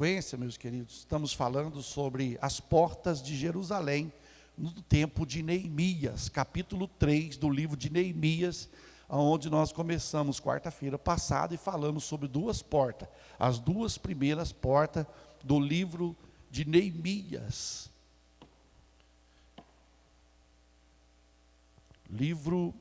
Sequência, meus queridos, estamos falando sobre as portas de Jerusalém no tempo de Neemias, capítulo 3 do livro de Neemias, onde nós começamos quarta-feira passada e falamos sobre duas portas, as duas primeiras portas do livro de Neemias. Livro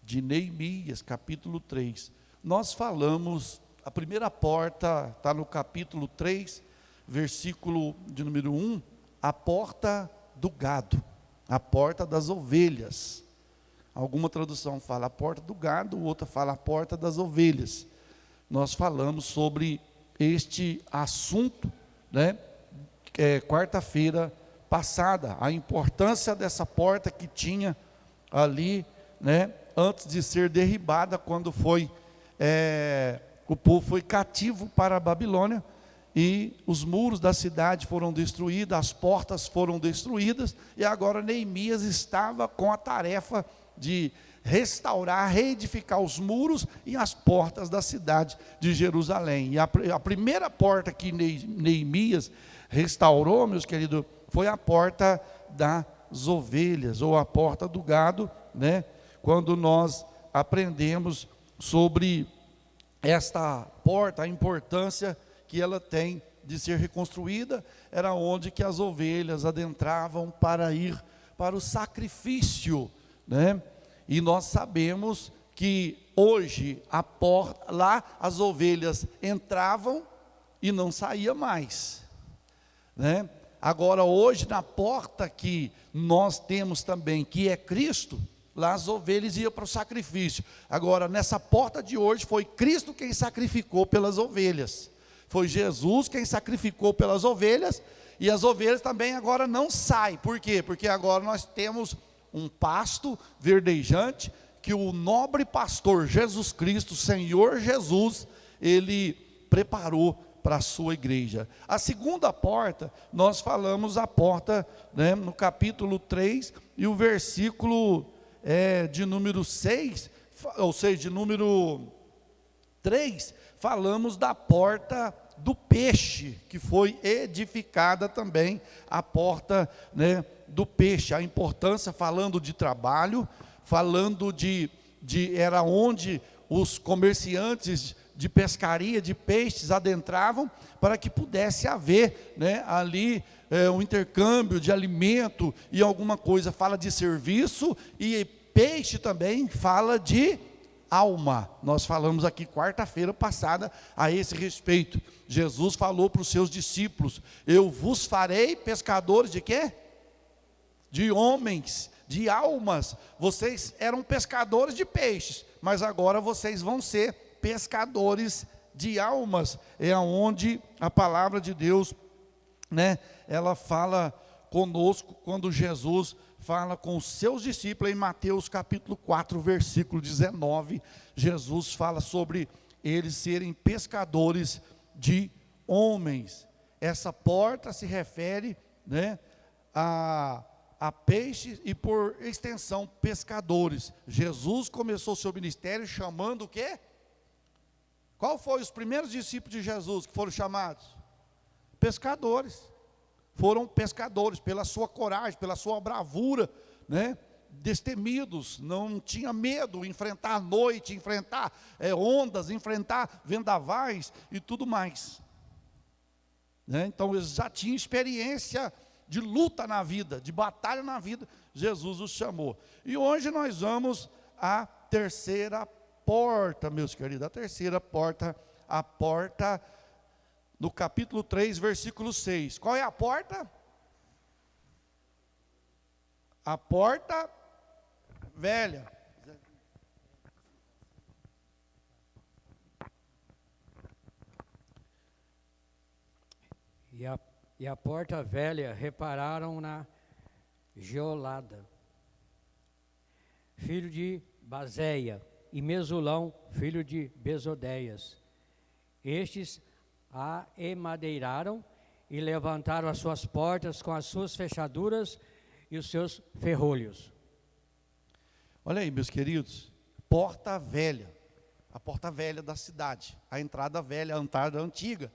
de Neemias, capítulo 3. Nós falamos, a primeira porta está no capítulo 3, versículo de número 1, a porta do gado, a porta das ovelhas. Alguma tradução fala a porta do gado, outra fala a porta das ovelhas. Nós falamos sobre este assunto, quarta-feira passada, a importância dessa porta que tinha ali, antes de ser derribada, quando o povo foi cativo para a Babilônia, e os muros da cidade foram destruídos, as portas foram destruídas, e agora Neemias estava com a tarefa de restaurar, reedificar os muros e as portas da cidade de Jerusalém. E a primeira porta que Neemias restaurou, meus queridos, foi a porta das ovelhas, ou a porta do gado, quando nós aprendemos sobre esta porta, a importância que ela tem de ser reconstruída, era onde que as ovelhas adentravam para ir para o sacrifício, E nós sabemos que hoje lá as ovelhas entravam e não saía mais, Agora hoje na porta que nós temos também, que é Cristo, lá as ovelhas iam para o sacrifício. Agora nessa porta de hoje foi Cristo quem sacrificou pelas ovelhas. Foi Jesus quem sacrificou pelas ovelhas, e as ovelhas também agora não saem. Por quê? Porque agora nós temos um pasto verdejante, que o nobre pastor Jesus Cristo, Senhor Jesus, Ele preparou para a sua igreja. A segunda porta, nós falamos a porta, no capítulo 3, e o versículo de número 6, ou seja, de número 3, falamos da porta do peixe, que foi edificada também, a porta do peixe, a importância, falando de trabalho, falando era onde os comerciantes de pescaria, de peixes adentravam, para que pudesse haver ali um intercâmbio de alimento e alguma coisa. Fala de serviço, e peixe também fala de alma. Nós falamos aqui quarta-feira passada a esse respeito. Jesus falou para os seus discípulos: eu vos farei pescadores de quê? De homens, de almas. Vocês eram pescadores de peixes, mas agora vocês vão ser pescadores de almas. É onde a palavra de Deus, ela fala conosco, quando Jesus fala com os seus discípulos, em Mateus capítulo 4, versículo 19, Jesus fala sobre eles serem pescadores de homens. Essa porta se refere, a peixes e, por extensão, pescadores. Jesus começou seu ministério chamando o quê? Qual foi os primeiros discípulos de Jesus que foram chamados? Pescadores. Foram pescadores, pela sua coragem, pela sua bravura, destemidos, não tinha medo, enfrentar a noite, enfrentar ondas, enfrentar vendavais e tudo mais. Então eles já tinham experiência de luta na vida, de batalha na vida. Jesus os chamou. E hoje nós vamos à terceira porta, meus queridos, a terceira porta, a porta no capítulo 3, versículo 6. Qual é a porta? A porta velha. E a porta velha repararam na Geolada, filho de Bazeia, e Mesulão, filho de Besodeias. Estes a emadeiraram e levantaram as suas portas com as suas fechaduras e os seus ferrolhos. Olha aí, meus queridos, porta velha, a porta velha da cidade, a entrada velha, a entrada antiga,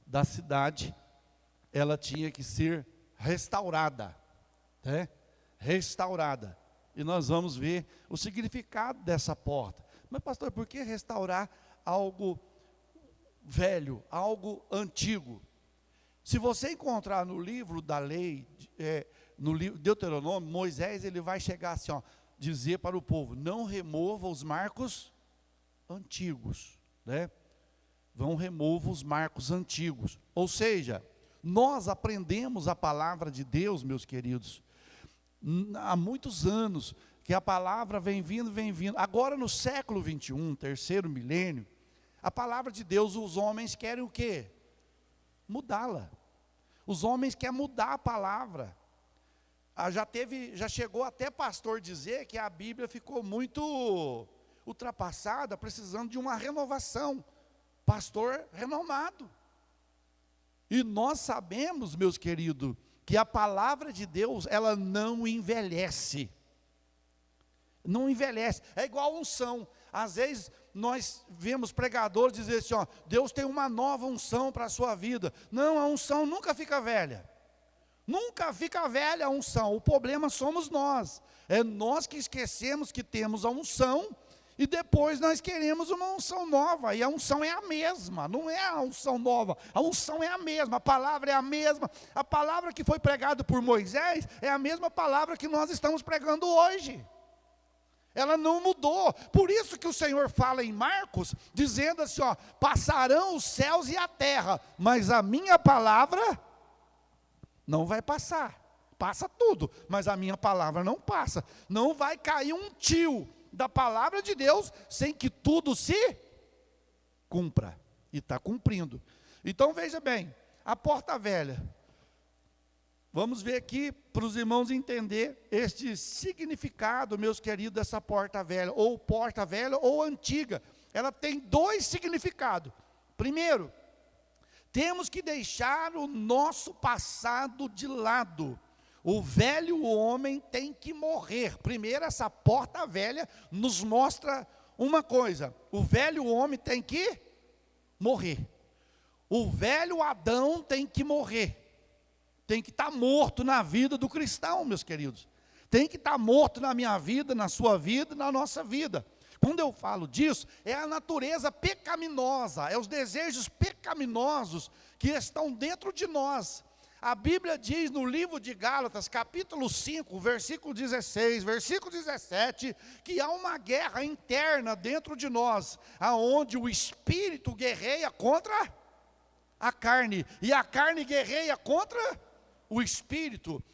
da cidade, ela tinha que ser restaurada, né? Restaurada. E nós vamos ver o significado dessa porta. Mas pastor, por que restaurar algo velho, algo antigo? Se você encontrar no livro da lei, no livro Deuteronômio, Moisés ele vai chegar assim, ó, dizer para o povo, não remova os marcos antigos, né? Não remova os marcos antigos. Ou seja, nós aprendemos a palavra de Deus, meus queridos, há muitos anos, que a palavra vem vindo. Agora no século 21, terceiro milênio, a palavra de Deus, os homens querem o quê? Mudá-la. Os homens querem mudar a palavra. Já chegou até pastor dizer que a Bíblia ficou muito ultrapassada, precisando de uma renovação. Pastor renomado. E nós sabemos, meus queridos, que a palavra de Deus, ela não envelhece. Não envelhece. É igual a unção. Às vezes nós vemos pregadores dizer assim, ó, Deus tem uma nova unção para a sua vida. Não, a unção nunca fica velha. Nunca fica velha a unção. O problema somos nós. É nós que esquecemos que temos a unção e depois nós queremos uma unção nova. E a unção é a mesma, não é a unção nova. A unção é a mesma, a palavra é a mesma. A palavra que foi pregada por Moisés é a mesma palavra que nós estamos pregando hoje. Ela não mudou. Por isso que o Senhor fala em Marcos, dizendo assim, ó, passarão os céus e a terra, mas a minha palavra não vai passar. Passa tudo, mas a minha palavra não passa. Não vai cair um tio da palavra de Deus sem que tudo se cumpra. E está cumprindo. Então veja bem, a porta velha. Vamos ver aqui para os irmãos entender este significado, meus queridos, dessa porta velha ou antiga. Ela tem dois significados. Primeiro, temos que deixar o nosso passado de lado. O velho homem tem que morrer. Primeiro, essa porta velha nos mostra uma coisa. O velho homem tem que morrer. O velho Adão tem que morrer. Tem que estar morto na vida do cristão, meus queridos. Tem que estar morto na minha vida, na sua vida, na nossa vida. Quando eu falo disso, é a natureza pecaminosa, é os desejos pecaminosos que estão dentro de nós. A Bíblia diz no livro de Gálatas, capítulo 5, versículo 16, versículo 17, que há uma guerra interna dentro de nós, aonde o espírito guerreia contra a carne, e a carne guerreia contra o espírito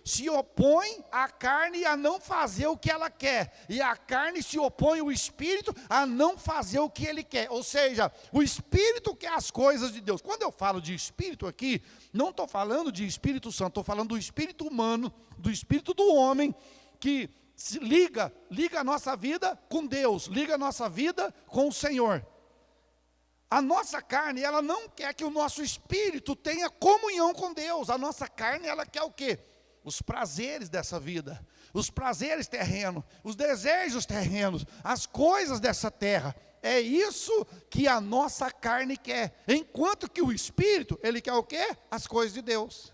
se opõe à carne a não fazer o que ela quer, e a carne se opõe ao espírito a não fazer o que ele quer. Ou seja, o espírito quer as coisas de Deus. Quando eu falo de espírito aqui, não estou falando de Espírito Santo, estou falando do espírito humano, do espírito do homem, que se liga a nossa vida com Deus, liga a nossa vida com o Senhor. A nossa carne, ela não quer que o nosso espírito tenha comunhão com Deus. A nossa carne, ela quer o quê? Os prazeres dessa vida, os prazeres terrenos, os desejos terrenos, as coisas dessa terra. É isso que a nossa carne quer. Enquanto que o espírito, ele quer o quê? As coisas de Deus.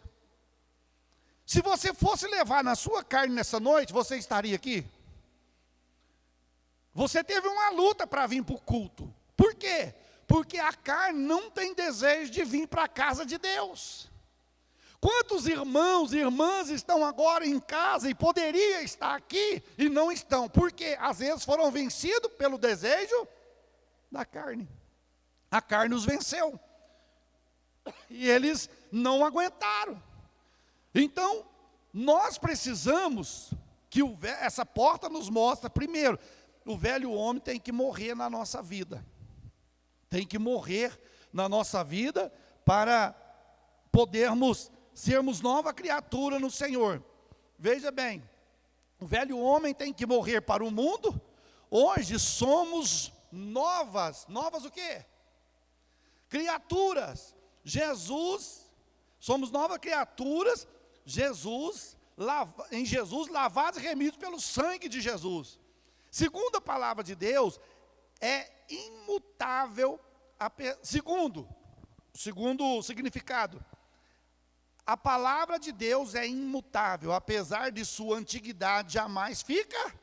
Se você fosse levar na sua carne nessa noite, você estaria aqui? Você teve uma luta para vir para o culto. Por quê? Porque a carne não tem desejo de vir para a casa de Deus. Quantos irmãos e irmãs estão agora em casa e poderiam estar aqui e não estão? Porque às vezes foram vencidos pelo desejo da carne. A carne os venceu. E eles não aguentaram. Então, nós precisamos que essa porta nos mostra, primeiro, o velho homem tem que morrer na nossa vida. Tem que morrer na nossa vida para podermos sermos nova criatura no Senhor. Veja bem, o velho homem tem que morrer para o mundo. Hoje somos novas o quê? Criaturas. Somos novas criaturas, em Jesus lavados e remidos pelo sangue de Jesus. Segundo a palavra de Deus, é imutável. Segundo, segundo significado, a palavra de Deus é imutável, apesar de sua antiguidade, jamais fica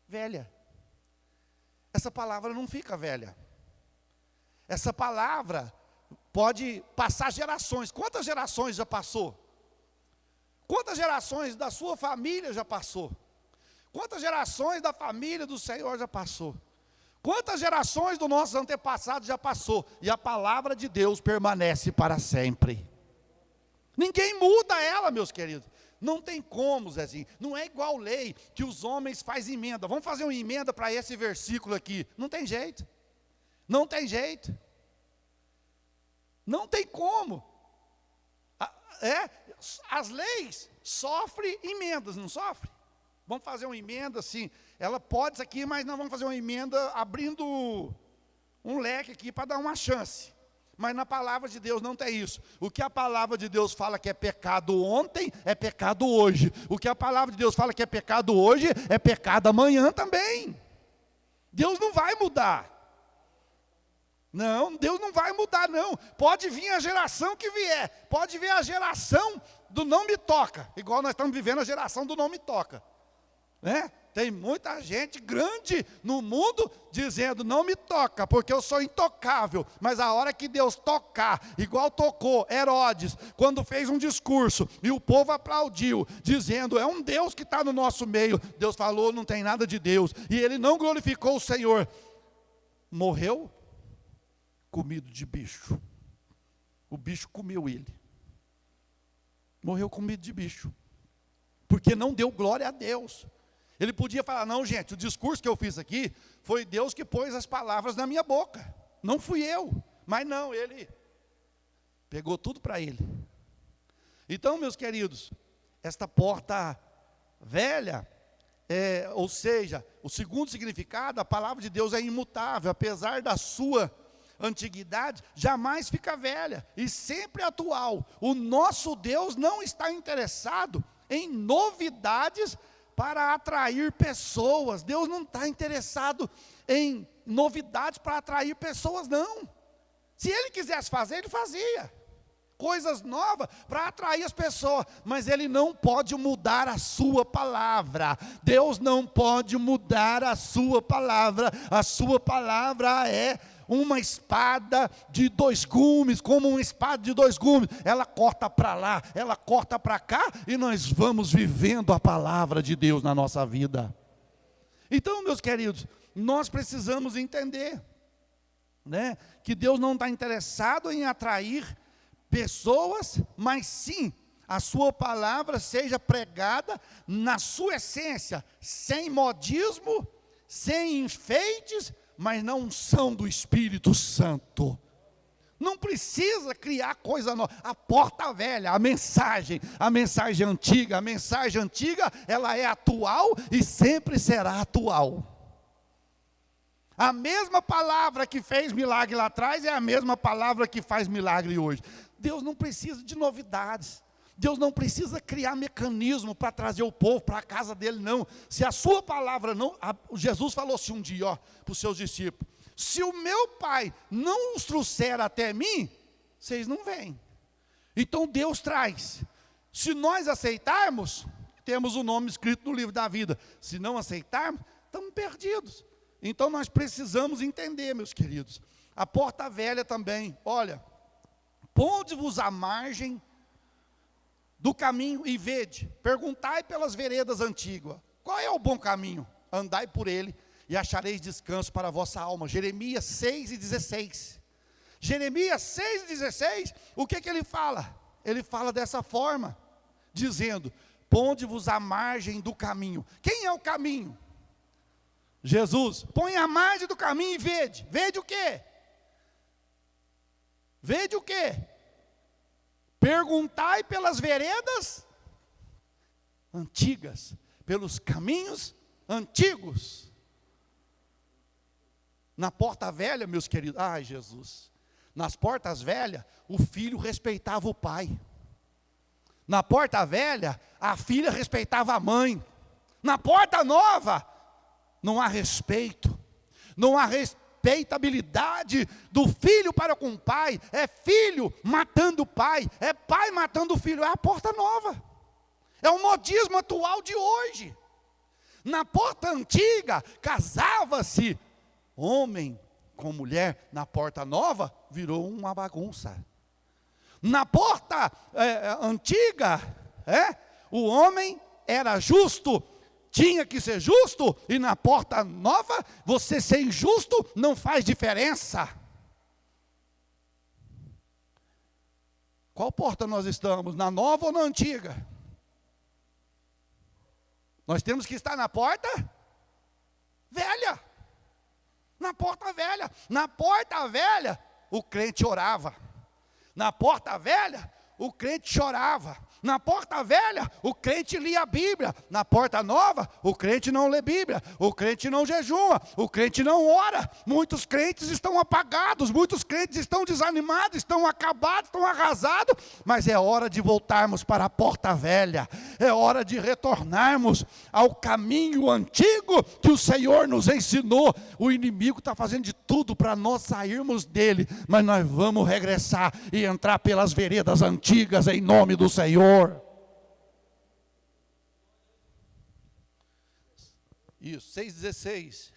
velha. Essa palavra não fica velha. Essa palavra pode passar gerações. Quantas gerações já passou? Quantas gerações da sua família já passou? Quantas gerações da família do Senhor já passou? Quantas gerações dos nossos antepassados já passou? E a palavra de Deus permanece para sempre. Ninguém muda ela, meus queridos. Não tem como, Zezinho. Não é igual lei que os homens fazem emenda. Vamos fazer uma emenda para esse versículo aqui. Não tem jeito. Não tem jeito. Não tem como. As leis sofrem emendas, não sofrem? Vamos fazer uma emenda assim. Ela pode isso aqui, mas nós vamos fazer uma emenda abrindo um leque aqui para dar uma chance. Mas na palavra de Deus não tem isso. O que a palavra de Deus fala que é pecado ontem, é pecado hoje. O que a palavra de Deus fala que é pecado hoje, é pecado amanhã também. Deus não vai mudar. Não, Deus não vai mudar não. Pode vir a geração que vier. Pode vir a geração do não me toca. Igual nós estamos vivendo a geração do não me toca. Né? Tem muita gente grande no mundo dizendo, não me toca, porque eu sou intocável. Mas a hora que Deus tocar, igual tocou Herodes, quando fez um discurso, e o povo aplaudiu, dizendo, é um Deus que está no nosso meio. Deus falou, não tem nada de Deus. E ele não glorificou o Senhor. Morreu, comido de bicho. O bicho comeu ele. Morreu comido de bicho. Porque não deu glória a Deus. Ele podia falar, não gente, o discurso que eu fiz aqui, foi Deus que pôs as palavras na minha boca, não fui eu. Mas não, ele pegou tudo para ele. Então, meus queridos, esta porta velha, ou seja, o segundo significado, a palavra de Deus é imutável, apesar da sua antiguidade, jamais fica velha, e sempre atual. O nosso Deus não está interessado em novidades para atrair pessoas. Deus não está interessado em novidades para atrair pessoas, não. Se Ele quisesse fazer, Ele fazia. Coisas novas para atrair as pessoas. Mas Ele não pode mudar a sua palavra. Deus não pode mudar a sua palavra. A sua palavra é uma espada de dois gumes, como uma espada de dois gumes. Ela corta para lá, ela corta para cá, e nós vamos vivendo a palavra de Deus na nossa vida. Então, meus queridos, nós precisamos entender, né, que Deus não está interessado em atrair pessoas, mas sim, a sua palavra seja pregada na sua essência, sem modismo, sem enfeites, mas na unção do Espírito Santo. Não precisa criar coisa nova. A porta velha, a mensagem antiga, ela é atual e sempre será atual. A mesma palavra que fez milagre lá atrás é a mesma palavra que faz milagre hoje. Deus não precisa de novidades. Deus não precisa criar mecanismo para trazer o povo para a casa dele, não. Se a sua palavra não... Jesus falou assim um dia para os seus discípulos, se o meu Pai não os trouxer até mim, vocês não vêm. Então Deus traz. Se nós aceitarmos, temos o nome escrito no livro da vida. Se não aceitarmos, estamos perdidos. Então nós precisamos entender, meus queridos. A porta velha também, olha, ponde-vos à margem do caminho e vede, perguntai pelas veredas antigas, qual é o bom caminho? Andai por ele e achareis descanso para a vossa alma. Jeremias 6:16. Jeremias 6:16, o que ele fala? Ele fala dessa forma, dizendo, ponde-vos à margem do caminho. Quem é o caminho? Jesus. Põe à margem do caminho e vede. Vede o quê? Vede o quê? Perguntai pelas veredas antigas, pelos caminhos antigos. Na porta velha, meus queridos, ai Jesus, nas portas velhas, o filho respeitava o pai. Na porta velha, a filha respeitava a mãe. Na porta nova, não há respeito, não há respeitabilidade do filho para com o pai, é filho matando o pai, é pai matando o filho, é a porta nova. É o modismo atual de hoje. Na porta antiga, casava-se homem com mulher. Na porta nova, virou uma bagunça. Na porta antiga, o homem era justo, tinha que ser justo. E na porta nova, você ser injusto não faz diferença. Qual porta nós estamos? Na nova ou na antiga? Nós temos que estar na porta velha. Na porta velha. Na porta velha, o crente orava. Na porta velha, o crente chorava. Na porta velha, o crente lia a Bíblia. Na porta nova, o crente não lê Bíblia. O crente não jejua. O crente não ora. Muitos crentes estão apagados. Muitos crentes estão desanimados. Estão acabados, estão arrasados. Mas é hora de voltarmos para a porta velha. É hora de retornarmos ao caminho antigo que o Senhor nos ensinou. O inimigo está fazendo de tudo para nós sairmos dele. Mas nós vamos regressar e entrar pelas veredas antigas em nome do Senhor. Isso, 6,16.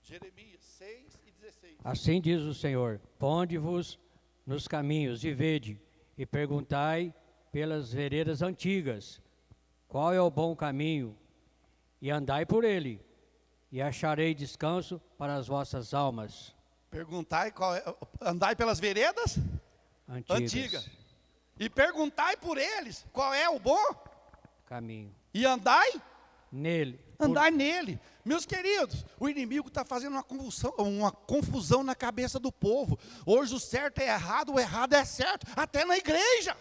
Jeremias 6:16. Assim diz o Senhor: ponde-vos nos caminhos e vede, e perguntai pelas veredas antigas, qual é o bom caminho, e andai por ele, e acharei descanso para as vossas almas. Perguntai andai pelas veredas antigas. E perguntai por eles qual é o bom caminho. E andai nele. Andar nele. Meus queridos, o inimigo está fazendo uma confusão na cabeça do povo. Hoje o certo é errado, o errado é certo. Até na igreja.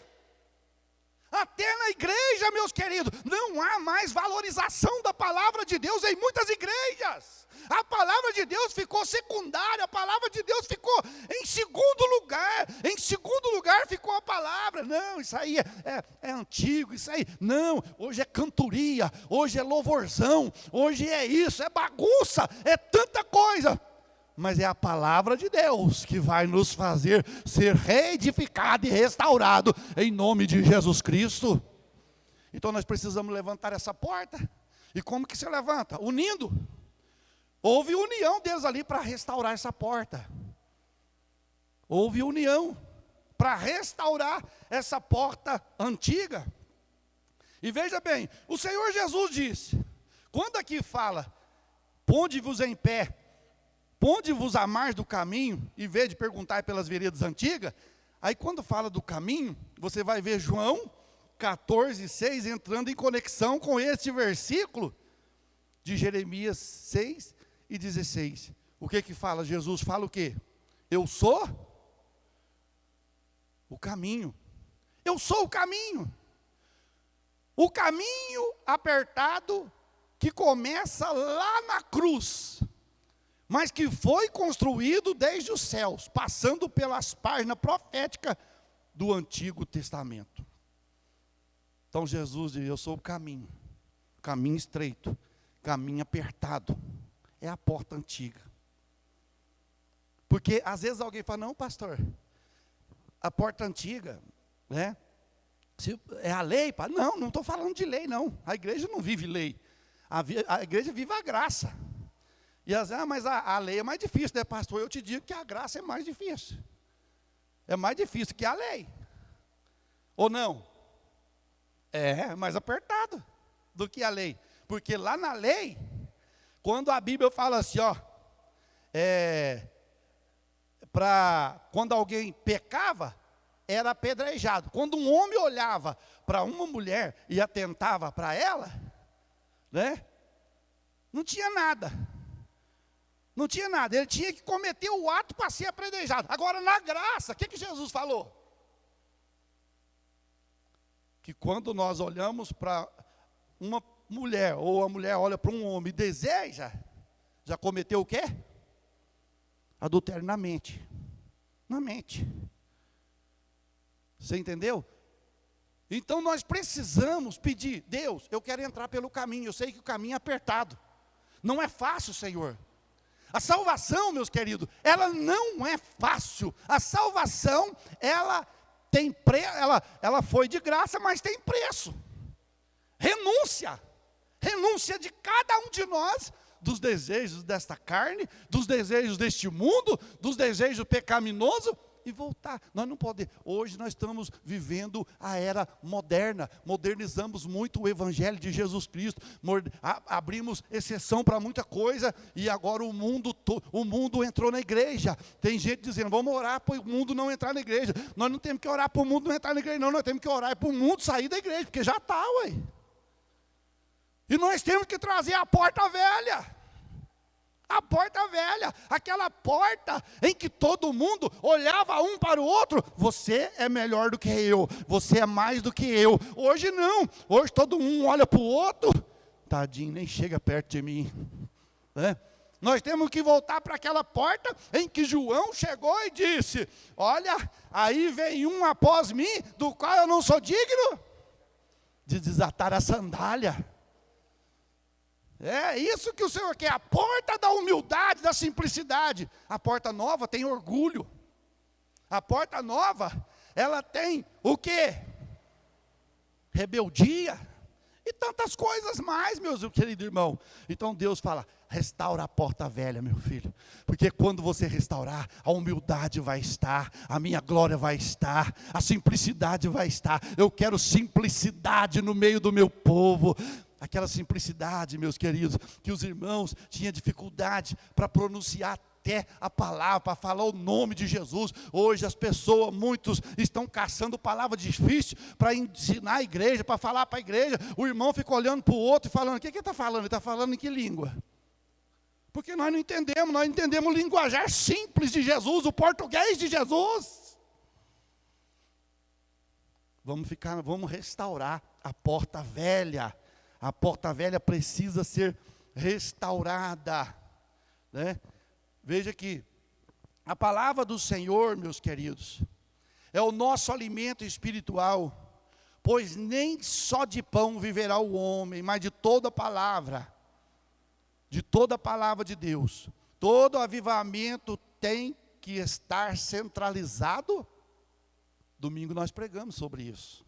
Até na igreja, meus queridos, não há mais valorização da palavra de Deus em muitas igrejas. A palavra de Deus ficou secundária, a palavra de Deus ficou em segundo lugar. Em segundo lugar ficou a palavra. Não, isso aí é antigo, isso aí. Não, hoje é cantoria, hoje é louvorzão, hoje é isso, é bagunça, é tanta coisa. Mas é a palavra de Deus que vai nos fazer ser reedificado e restaurado em nome de Jesus Cristo. Então nós precisamos levantar essa porta. E como que se levanta? Unindo. Houve união deles ali para restaurar essa porta. Houve união para restaurar essa porta antiga. E veja bem, o Senhor Jesus disse, quando aqui fala, ponde-vos em pé, ponde-vos à margem do caminho, em vez de perguntar pelas veredas antigas, aí quando fala do caminho, você vai ver João 14:6 entrando em conexão com este versículo de Jeremias 6:16. O que fala? Jesus fala o quê? Eu sou o caminho. Eu sou o caminho. O caminho apertado que começa lá na cruz, mas que foi construído desde os céus, passando pelas páginas proféticas do Antigo Testamento. Então Jesus diz, eu sou o caminho estreito, caminho apertado, é a porta antiga. Porque às vezes alguém fala, não pastor, a porta antiga, né, é a lei? Não estou falando de lei não, a igreja não vive lei, a igreja vive a graça. E às vezes, mas a lei é mais difícil, né, pastor? Eu te digo que a graça é mais difícil. É mais difícil que a lei. Ou não? É mais apertado do que a lei. Porque lá na lei, quando a Bíblia fala assim, ó, quando alguém pecava, era apedrejado. Quando um homem olhava para uma mulher e atentava para ela, né, não tinha nada. Não tinha nada, ele tinha que cometer o ato para ser apedrejado. Agora, na graça, o que Jesus falou? Que quando nós olhamos para uma mulher, ou a mulher olha para um homem e deseja, já cometeu o quê? Adultério na mente. Na mente. Você entendeu? Então nós precisamos pedir, Deus, eu quero entrar pelo caminho, eu sei que o caminho é apertado. Não é fácil, Senhor. A salvação, meus queridos, ela não é fácil. A salvação, ela foi de graça, mas tem preço. Renúncia de cada um de nós, dos desejos desta carne, dos desejos deste mundo, dos desejos pecaminosos, e voltar. Nós não podemos. Hoje nós estamos vivendo a era moderna, modernizamos muito o evangelho de Jesus Cristo, abrimos exceção para muita coisa, e agora o mundo entrou na igreja. Tem gente dizendo, vamos orar para o mundo não entrar na igreja. Nós não temos que orar para o mundo não entrar na igreja, não, nós temos que orar para o mundo sair da igreja, porque já está, ué. E nós temos que trazer a porta velha. A porta velha, aquela porta em que todo mundo olhava um para o outro. Você é melhor do que eu, você é mais do que eu. Hoje não, hoje todo mundo olha para o outro. Tadinho, nem chega perto de mim, né? Nós temos que voltar para aquela porta em que João chegou e disse, olha, aí vem um após mim, do qual eu não sou digno de desatar a sandália. É isso que o Senhor quer, a porta da humildade, da simplicidade. A porta nova tem orgulho. A porta nova, ela tem o quê? Rebeldia. E tantas coisas mais, meus queridos irmãos. Então Deus fala, restaura a porta velha, meu filho. Porque quando você restaurar, a humildade vai estar, a minha glória vai estar, a simplicidade vai estar. Eu quero simplicidade no meio do meu povo. Aquela simplicidade, meus queridos, que os irmãos tinham dificuldade para pronunciar até a palavra, para falar o nome de Jesus. Hoje as pessoas, muitos estão caçando palavra difícil para ensinar a igreja, para falar para a igreja. O irmão fica olhando para o outro e falando, o que ele está falando? Ele está falando em que língua? Porque nós não entendemos o linguajar simples de Jesus, o português de Jesus. Vamos restaurar a porta velha. A porta velha precisa ser restaurada, né? Veja que a palavra do Senhor, meus queridos, é o nosso alimento espiritual, pois nem só de pão viverá o homem, mas de toda palavra de Deus. Todo avivamento tem que estar centralizado. Domingo nós pregamos sobre isso.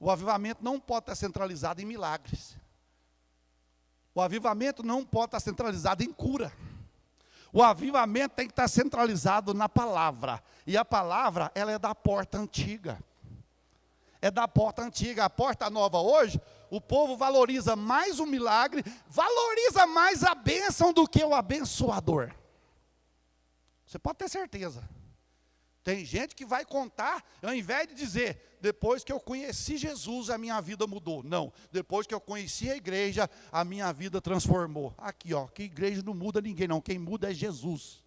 O avivamento não pode estar centralizado em milagres. O avivamento não pode estar centralizado em cura. O avivamento tem que estar centralizado na palavra. E a palavra, ela é da porta antiga. É da porta antiga. A porta nova hoje, o povo valoriza mais o milagre, valoriza mais a bênção do que o abençoador. Você pode ter certeza. Tem gente que vai contar, ao invés de dizer, depois que eu conheci Jesus, a minha vida mudou. Não, depois que eu conheci a igreja, a minha vida transformou. Aqui, ó, que igreja não muda ninguém, não. Quem muda é Jesus.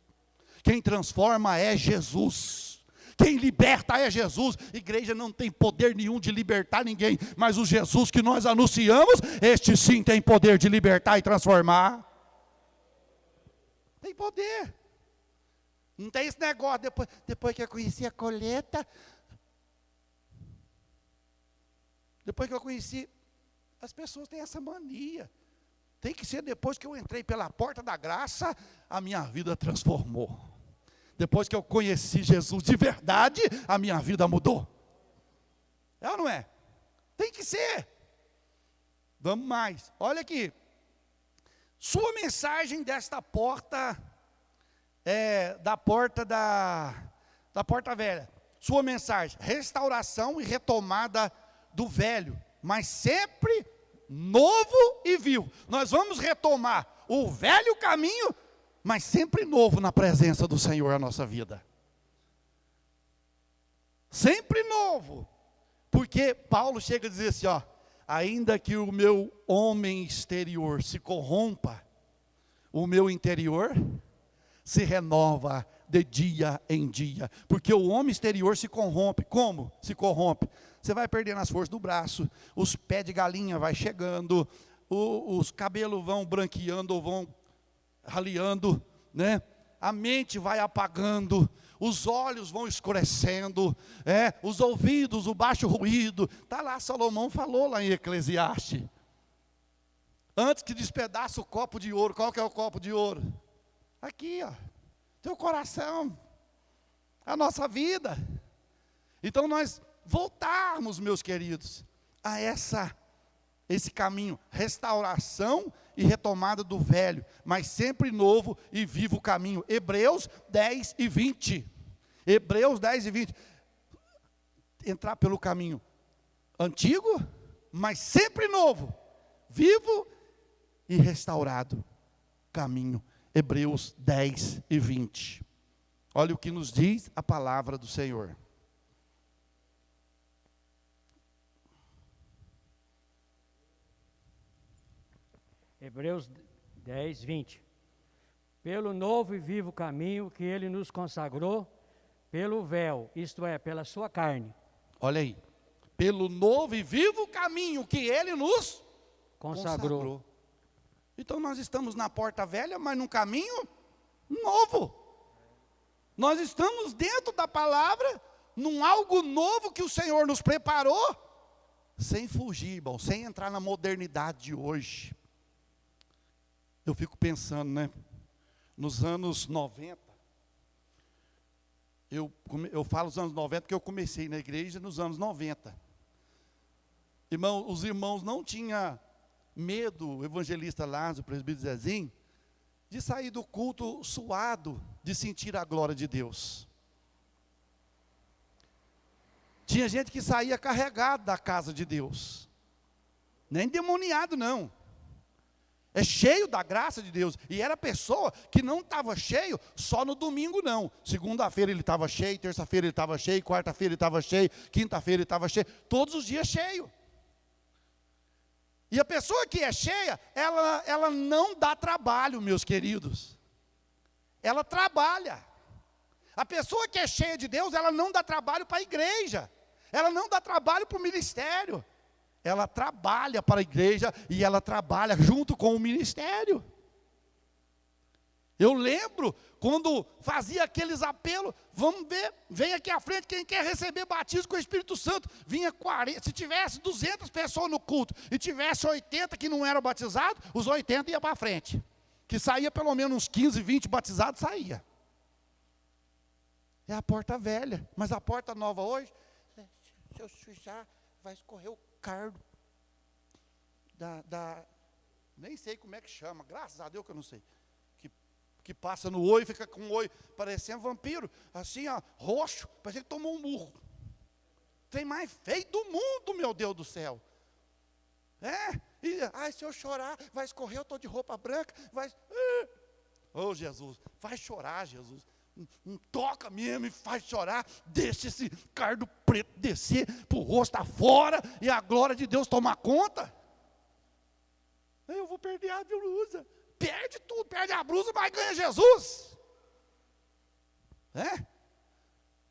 Quem transforma é Jesus. Quem liberta é Jesus. Igreja não tem poder nenhum de libertar ninguém, mas o Jesus que nós anunciamos, este sim tem poder de libertar e transformar. Tem poder. Não tem esse negócio, depois que eu conheci a colheita, depois que eu conheci, as pessoas têm essa mania. Tem que ser depois que eu entrei pela porta da graça, a minha vida transformou. Depois que eu conheci Jesus de verdade, a minha vida mudou. É ou não é? Tem que ser. Vamos mais, olha aqui. Sua mensagem desta porta da porta velha. Sua mensagem, restauração e retomada do velho, mas sempre novo e vivo. Nós vamos retomar o velho caminho, mas sempre novo na presença do Senhor na nossa vida. Sempre novo. Porque Paulo chega a dizer assim, ó, ainda que o meu homem exterior se corrompa, o meu interior se renova de dia em dia. Porque o homem exterior se corrompe. Como se corrompe? Você vai perdendo as forças do braço, os pés de galinha vai chegando, os cabelos vão branqueando ou vão raleando, né? A mente vai apagando, os olhos vão escurecendo, os ouvidos, o baixo ruído. Está lá, Salomão falou lá em Eclesiastes. Antes que despedaça o copo de ouro. Qual que é o copo de ouro? Aqui, ó. Teu coração. A nossa vida. Então nós voltarmos, meus queridos, a esse caminho, restauração e retomada do velho, mas sempre novo e vivo caminho. Hebreus 10 e 20. Hebreus 10 e 20. Entrar pelo caminho antigo, mas sempre novo, vivo e restaurado caminho. Hebreus 10 e 20. Olha o que nos diz a palavra do Senhor. Hebreus 10, 20. Pelo novo e vivo caminho que ele nos consagrou, pelo véu, isto é, pela sua carne. Olha aí. Pelo novo e vivo caminho que ele nos consagrou. Então nós estamos na porta velha, mas num caminho novo. Nós estamos dentro da palavra, num algo novo que o Senhor nos preparou, sem fugir, irmão, sem entrar na modernidade de hoje. Eu fico pensando, né? Nos anos 90, eu falo os anos 90 porque eu comecei na igreja nos anos 90. Irmão, os irmãos não tinham medo, o evangelista Lázaro, o presbítero Zezinho, de sair do culto suado, de sentir a glória de Deus. Tinha gente que saía carregado da casa de Deus. Nem demoniado não. É cheio da graça de Deus. E era pessoa que não estava cheio só no domingo não. Segunda-feira ele estava cheio, terça-feira ele estava cheio, quarta-feira ele estava cheio, quinta-feira ele estava cheio. Todos os dias cheio. E a pessoa que é cheia, ela não dá trabalho, meus queridos. Ela trabalha. A pessoa que é cheia de Deus, ela não dá trabalho para a igreja. Ela não dá trabalho para o ministério. Ela trabalha para a igreja e ela trabalha junto com o ministério. Eu lembro quando fazia aqueles apelos, vamos ver, vem aqui à frente quem quer receber batismo com o Espírito Santo. Vinha 40, se tivesse 200 pessoas no culto e tivesse 80 que não eram batizados, os 80 iam para frente. Que saía pelo menos uns 15, 20 batizados, saía. É a porta velha, mas a porta nova hoje, se eu sujar, vai escorrer o cardo nem sei como é que chama, graças a Deus que eu não sei, que passa no olho, fica com o olho parecendo vampiro, assim ó, roxo, parece que tomou um murro. Tem mais feio do mundo, meu Deus do céu. Se eu chorar, vai escorrer, eu estou de roupa branca, oh Jesus, faz chorar, Jesus. Toca mesmo e faz chorar, deixa esse cardo preto descer para o rosto afora e a glória de Deus tomar conta. Eu vou perder a blusa, perde tudo, perde a blusa, mas ganha Jesus.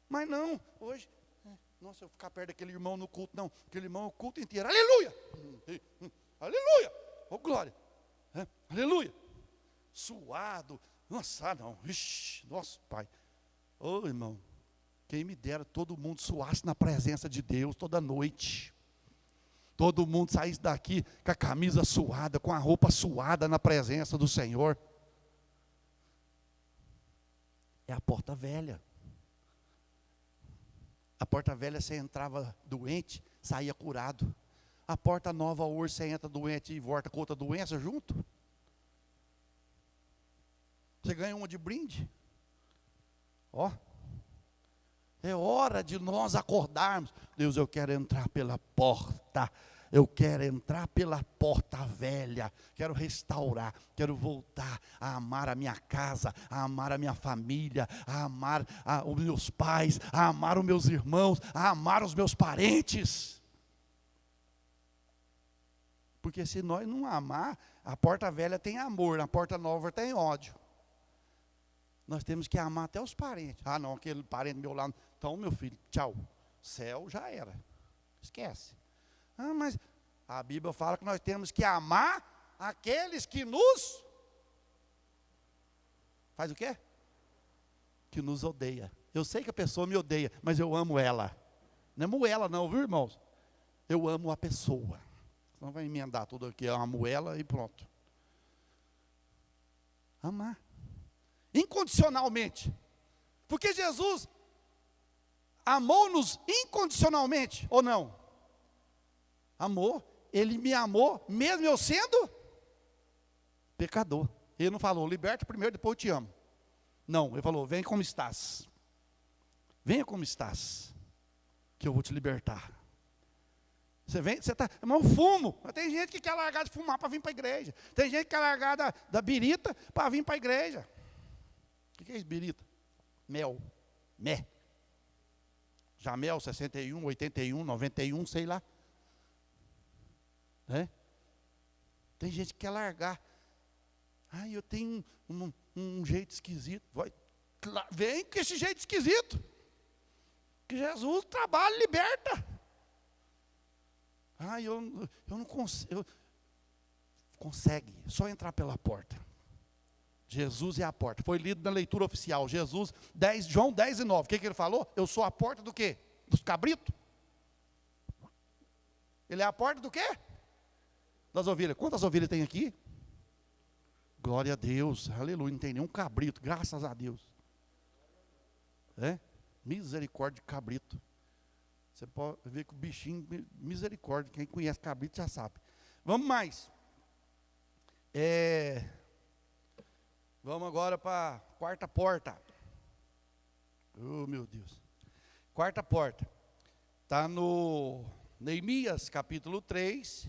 Mas não, hoje, nossa, eu ficar perto daquele irmão no culto, não, aquele irmão é o culto inteiro, aleluia, aleluia, oh glória, aleluia, suado. Nossa, não, ixi, nosso Pai. Ô irmão, quem me dera todo mundo suasse na presença de Deus toda noite. Todo mundo saísse daqui com a camisa suada, com a roupa suada na presença do Senhor. É a porta velha. A porta velha você entrava doente, saía curado. A porta nova hoje você entra doente e volta com outra doença junto. Você ganha uma de brinde. É hora de nós acordarmos. Deus, eu quero entrar pela porta. Eu quero entrar pela porta velha. Quero restaurar. Quero voltar a amar a minha casa, a amar a minha família, a amar os meus pais, a amar os meus irmãos, a amar os meus parentes. Porque se nós não amar, a porta velha tem amor, a porta nova tem ódio. Nós temos que amar até os parentes. Não, aquele parente meu lá. Então, meu filho, tchau. Céu já era. Esquece. Mas a Bíblia fala que nós temos que amar aqueles que nos... Faz o quê? Que nos odeia. Eu sei que a pessoa me odeia, mas eu amo ela. Não amo ela não, viu irmãos? Eu amo a pessoa. senão vai emendar tudo aqui, é uma moela e pronto. Amar. Incondicionalmente. Porque Jesus amou-nos incondicionalmente, ou não? Amou. Ele me amou, mesmo eu sendo pecador. Ele não falou, liberta primeiro, depois eu te amo. Não, ele falou, vem como estás. Venha como estás, que eu vou te libertar. Você vem, você está, irmão, fumo. Tem gente que quer largar de fumar para vir para a igreja. Tem gente que quer largar da birita para vir para a igreja. O que é isso, birita? Mel. Mé. Jamel, 61, 81, 91, sei lá. Né? Tem gente que quer largar. Ai, eu tenho um jeito esquisito. Vem com esse jeito esquisito. Que Jesus trabalha e liberta. Ai, eu não consigo. Consegue, só entrar pela porta. Jesus é a porta. Foi lido na leitura oficial. Jesus, João 10 e 9. O que ele falou? Eu sou a porta do quê? Dos cabritos? Ele é a porta do quê? Das ovelhas. Quantas ovelhas tem aqui? Glória a Deus, aleluia. Não tem nenhum cabrito, graças a Deus. É? Misericórdia de cabrito. Você pode ver que o bichinho, misericórdia. Quem conhece cabrito já sabe. Vamos mais. Vamos agora para a quarta porta. Oh, meu Deus. Quarta porta. Está no Neemias, capítulo 3.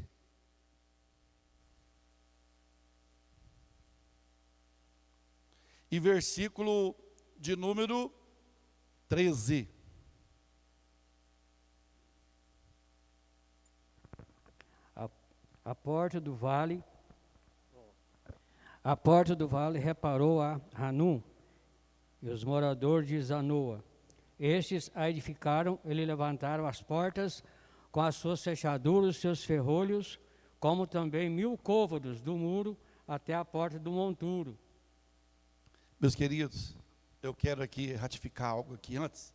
E versículo de número 13. A porta do vale reparou a Hanum e os moradores de Zanoa. Estes a edificaram e lhe levantaram as portas com as suas fechaduras, seus ferrolhos, como também 1000 côvados do muro até a porta do monturo. Meus queridos, eu quero aqui ratificar algo aqui antes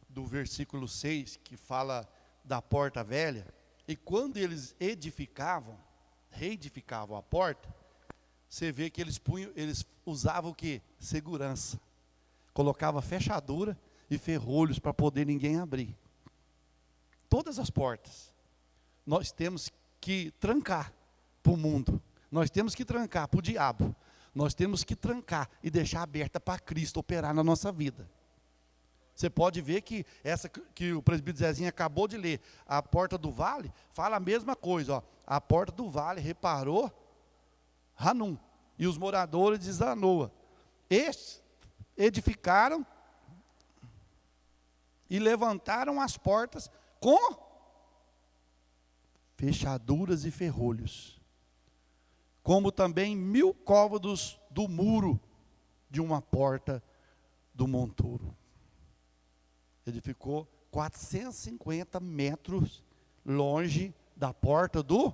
do versículo 6, que fala da porta velha. E quando eles reedificavam a porta, você vê que eles usavam o quê? Segurança. Colocava fechadura e ferrolhos para poder ninguém abrir. Todas as portas, nós temos que trancar para o mundo. Nós temos que trancar para o diabo. Nós temos que trancar e deixar aberta para Cristo operar na nossa vida. Você pode ver que essa que o presbítero Zezinho acabou de ler, a porta do vale, fala a mesma coisa. Ó. A porta do vale reparou Hanum e os moradores de Zanoa. Estes edificaram e levantaram as portas com fechaduras e ferrolhos, como também 1000 côvados do muro de uma porta do monturo. Ele ficou 450 metros longe da porta do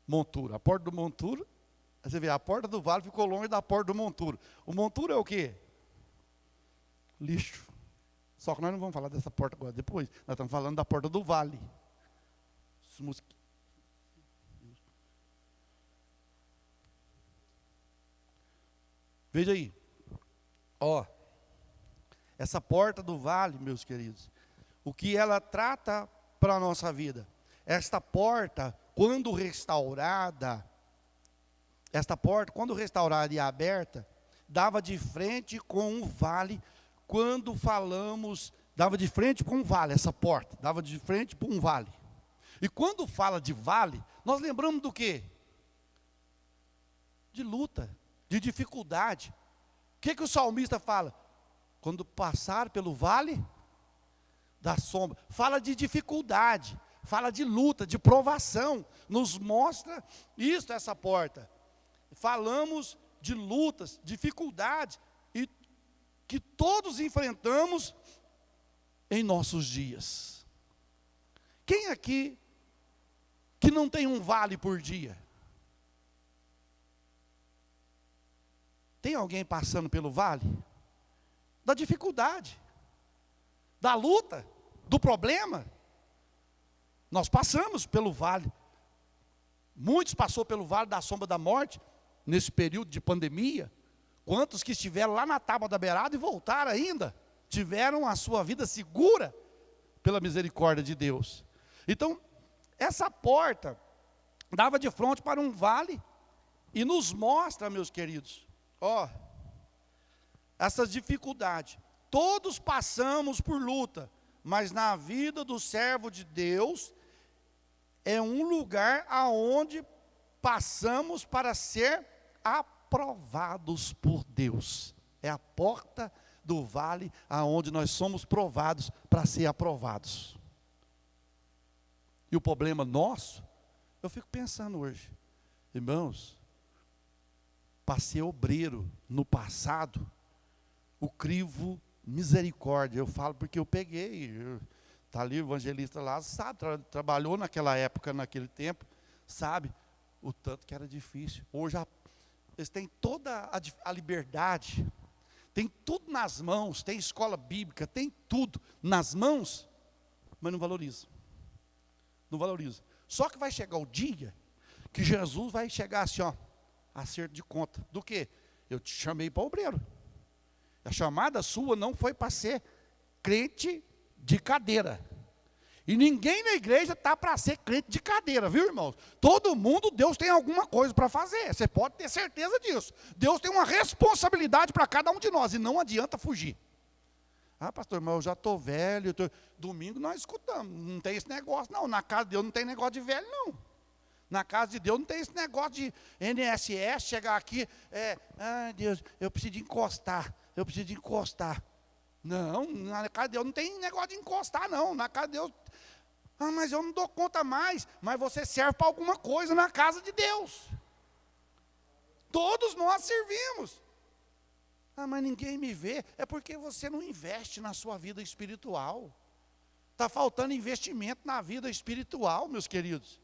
monturo. A porta do monturo, você vê, a porta do vale ficou longe da porta do monturo. O monturo é o quê? Lixo. Só que nós não vamos falar dessa porta agora, depois. Nós estamos falando da porta do vale. Veja aí. Ó. Essa porta do vale, meus queridos, o que ela trata para a nossa vida? Esta porta, quando restaurada e aberta, dava de frente com um vale. Quando falamos, dava de frente com um vale, essa porta, dava de frente para um vale. E quando fala de vale, nós lembramos do quê? De luta, de dificuldade. O que o salmista fala? Quando passar pelo vale da sombra, fala de dificuldade, fala de luta, de provação, nos mostra isso, essa porta. Falamos de lutas, dificuldades, e que todos enfrentamos em nossos dias. Quem aqui que não tem um vale por dia? Tem alguém passando pelo vale? Da dificuldade, da luta, do problema. Nós passamos pelo vale Muitos passou pelo vale da sombra da morte, nesse período de pandemia. Quantos que estiveram lá na tábua da beirada e voltaram ainda, tiveram a sua vida segura pela misericórdia de Deus. Então, essa porta dava de frente para um vale e nos mostra, meus queridos, essas dificuldades. Todos passamos por luta, mas na vida do servo de Deus é um lugar aonde passamos para ser aprovados por Deus. É a porta do vale aonde nós somos provados para ser aprovados. E o problema nosso, eu fico pensando hoje, irmãos, para ser obreiro no passado, o crivo misericórdia, eu falo porque eu peguei, está ali o evangelista lá, sabe, trabalhou naquela época, naquele tempo, sabe, o tanto que era difícil. Hoje eles têm toda a liberdade, tem tudo nas mãos, tem escola bíblica, tem tudo nas mãos, mas não valoriza. Não valoriza. Só que vai chegar o dia que Jesus vai chegar assim, acerto de conta. Do quê? Eu te chamei para obreiro. A chamada sua não foi para ser crente de cadeira. E ninguém na igreja está para ser crente de cadeira, viu, irmãos? Todo mundo, Deus tem alguma coisa para fazer. Você pode ter certeza disso. Deus tem uma responsabilidade para cada um de nós e não adianta fugir. Ah, pastor, mas eu já estou velho. Domingo nós escutamos. Não tem esse negócio, não. Na casa de Deus não tem negócio de velho, não. Na casa de Deus não tem esse negócio de NSS, chegar aqui, Deus, eu preciso de encostar. Eu preciso de encostar. Não, na casa de Deus não tem negócio de encostar, não. Na casa de Deus, mas eu não dou conta mais. Mas você serve para alguma coisa na casa de Deus. Todos nós servimos. Mas ninguém me vê. É porque você não investe na sua vida espiritual. Está faltando investimento na vida espiritual, meus queridos.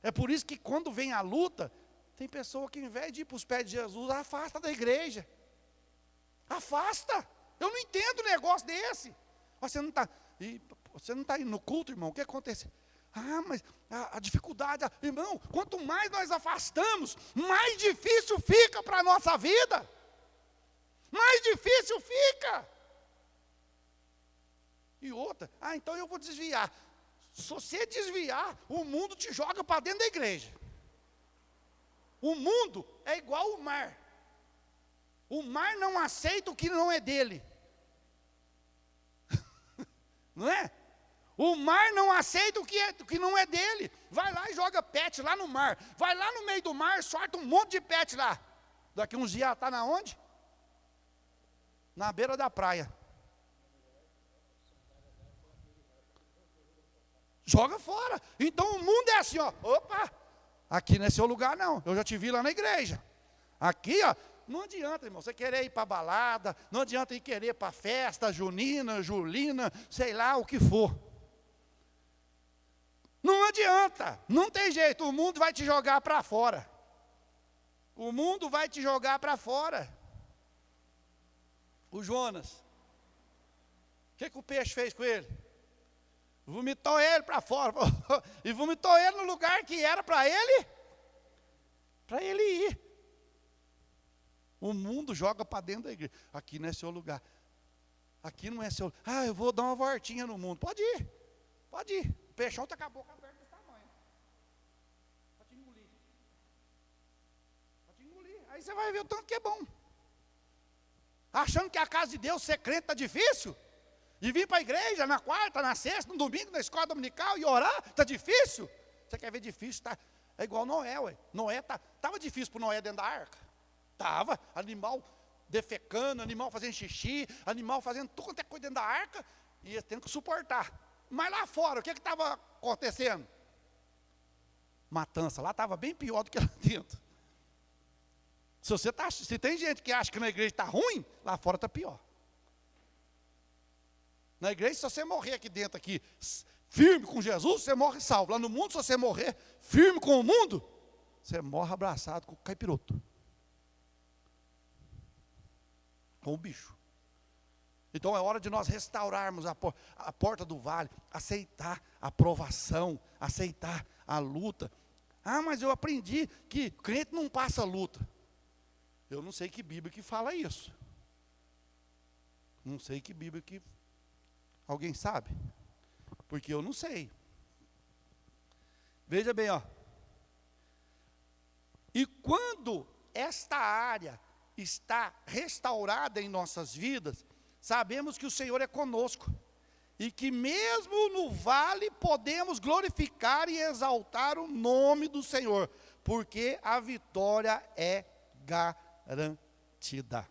É por isso que quando vem a luta, tem pessoa que, ao invés de ir para os pés de Jesus, afasta da igreja. Afasta. Eu não entendo um negócio desse. Você não está indo no culto, irmão. O que acontece? Mas a dificuldade, irmão, quanto mais nós afastamos, mais difícil fica para a nossa vida. Mais difícil fica. E outra, então eu vou desviar. Se você desviar, o mundo te joga para dentro da igreja. O mundo é igual o mar. O mar não aceita o que não é dele. Não é? O mar não aceita o que não é dele. Vai lá e joga pet lá no mar. Vai lá no meio do mar, sorta um monte de pet lá. Daqui uns dias está na onde? Na beira da praia. Joga fora. Então o mundo é assim, opa, aqui não é seu lugar não. Eu já te vi lá na igreja. Aqui, não adianta, irmão, você querer ir para balada, não adianta ir querer para festa junina, julina, sei lá o que for. Não adianta, não tem jeito, o mundo vai te jogar para fora. O mundo vai te jogar para fora. O Jonas, o que o peixe fez com ele? Vomitou ele para fora, e vomitou ele no lugar que era para ele ir. O mundo joga para dentro da igreja. Aqui não é seu lugar. Aqui não é seu. Eu vou dar uma voltinha no mundo. Pode ir. Pode ir. O peixão está com a boca aberta desse tamanho. Pode engolir. Pode engolir. Aí você vai ver o tanto que é bom. Achando que a casa de Deus, ser crente, está difícil? E vir para a igreja na quarta, na sexta, no domingo, na escola dominical e orar, está difícil? Você quer ver difícil? Tá, é igual Noé, ué. Noé estava difícil para o Noé dentro da arca. Estava, animal defecando, animal fazendo xixi, animal fazendo tudo quanto é coisa dentro da arca, e eles tendo que suportar. Mas lá fora, o que estava acontecendo? Matança, lá estava bem pior do que lá dentro. Se tem gente que acha que na igreja está ruim, lá fora está pior. Na igreja, se você morrer aqui dentro, firme com Jesus, você morre salvo. Lá no mundo, se você morrer firme com o mundo, você morre abraçado com o caipiroto. Com o bicho. Então é hora de nós restaurarmos a porta do vale, aceitar a provação, aceitar a luta, Ah, mas eu aprendi que crente não passa luta. Eu não sei que Bíblia que fala isso. Não sei que Bíblia que... Alguém sabe? Porque eu não sei. Veja bem, ó. E quando esta área está restaurada em nossas vidas, sabemos que o Senhor é conosco. E que mesmo no vale podemos glorificar e exaltar o nome do Senhor. Porque a vitória é garantida.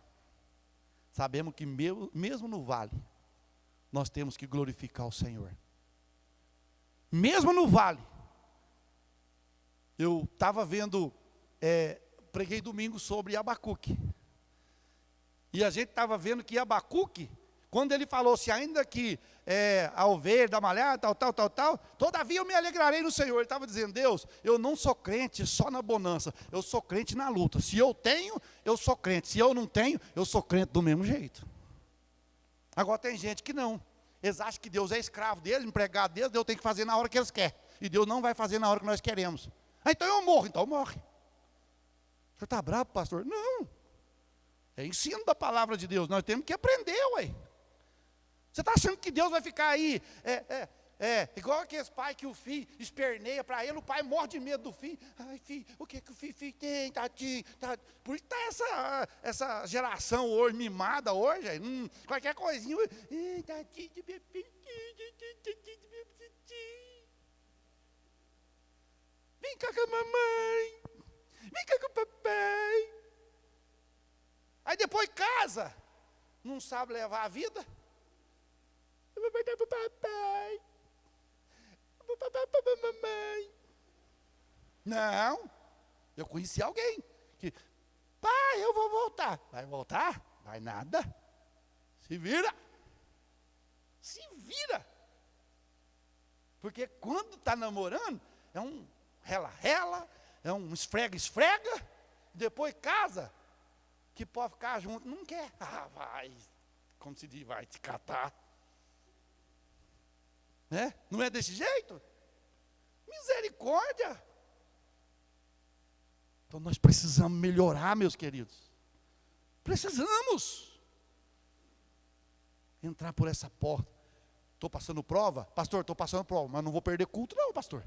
Sabemos que mesmo no vale, nós temos que glorificar o Senhor. Mesmo no vale. Eu estava vendo, preguei domingo sobre Abacuque. E a gente estava vendo que Abacuque, quando ele falou, se ainda que a ovelha da malhada, tal, todavia eu me alegrarei no Senhor. Ele estava dizendo, Deus, eu não sou crente só na bonança, eu sou crente na luta. Se eu tenho, eu sou crente. Se eu não tenho, eu sou crente do mesmo jeito. Agora tem gente que não. Eles acham que Deus é escravo deles, empregado deles, Deus tem que fazer na hora que eles querem. E Deus não vai fazer na hora que nós queremos. Ah, então eu morro, então morre. O senhor está bravo, pastor? Não. É ensino da palavra de Deus, nós temos que aprender, ué. Você está achando que Deus vai ficar aí, igual aqueles pais que o filho esperneia para ele, o pai morre de medo do filho. Ai, filho, o que o filho tem, tadinho, tadinho. Por isso está essa geração hoje, mimada hoje, qualquer coisinha. Tadinho de bebê. Vem cá com a mamãe, vem cá com o papai. Aí depois casa, não sabe levar a vida. Eu vou voltar para o papai. Eu vou voltar para a mamãe. Não. Eu conheci alguém que, pai, eu vou voltar. Vai voltar? Vai nada. Se vira. Se vira. Porque quando está namorando, é um rela-rela, é um esfrega-esfrega, depois casa, que pode ficar junto, não quer. Ah, vai, como se diz, vai te catar. Não é desse jeito? Misericórdia. Então nós precisamos melhorar, meus queridos. Precisamos entrar por essa porta. Estou passando prova? Pastor, estou passando prova, mas não vou perder culto não, pastor.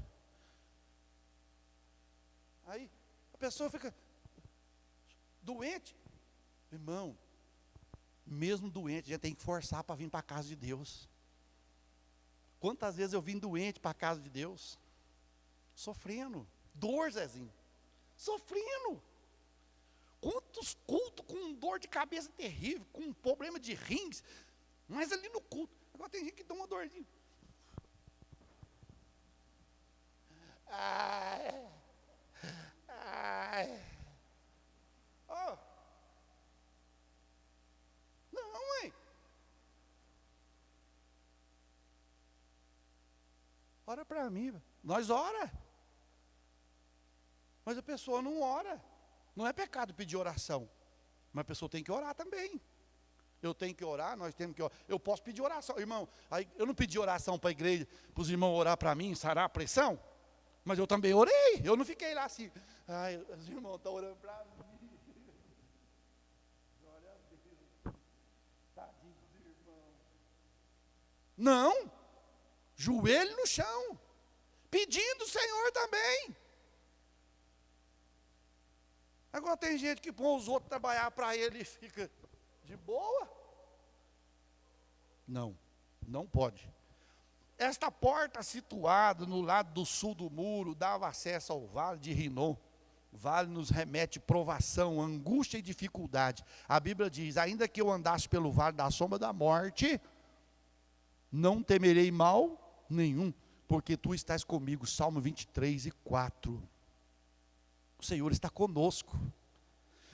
Aí a pessoa fica doente. Irmão, mesmo doente, a gente tem que forçar para vir para a casa de Deus. Quantas vezes eu vim doente para a casa de Deus? Sofrendo. Dor, Zezinho. Sofrendo. Quantos cultos com dor de cabeça terrível, com problema de rins, mas ali no culto. Agora tem gente que dá uma dorzinha. Ai. Oh. Não, mãe. Ora para mim. Nós ora. Mas a pessoa não ora. Não é pecado pedir oração. Mas a pessoa tem que orar também. Eu tenho que orar, nós temos que orar. Eu posso pedir oração. Irmão, aí eu não pedi oração para a igreja, para os irmãos orar para mim, sarar a pressão. Mas eu também orei. Eu não fiquei lá assim. Ai, os irmãos estão orando para mim. Glória a Deus. Tadinho dos irmãos. Não. Joelho no chão. Pedindo o Senhor também. Agora tem gente que põe os outros trabalhar para ele e fica de boa. Não, não pode. Esta porta situada no lado do sul do muro dava acesso ao vale de Rinom. Vale nos remete provação, angústia e dificuldade. A Bíblia diz, ainda que eu andasse pelo vale da sombra da morte, não temerei mal nenhum, porque tu estás comigo. Salmo 23:4. O Senhor está conosco.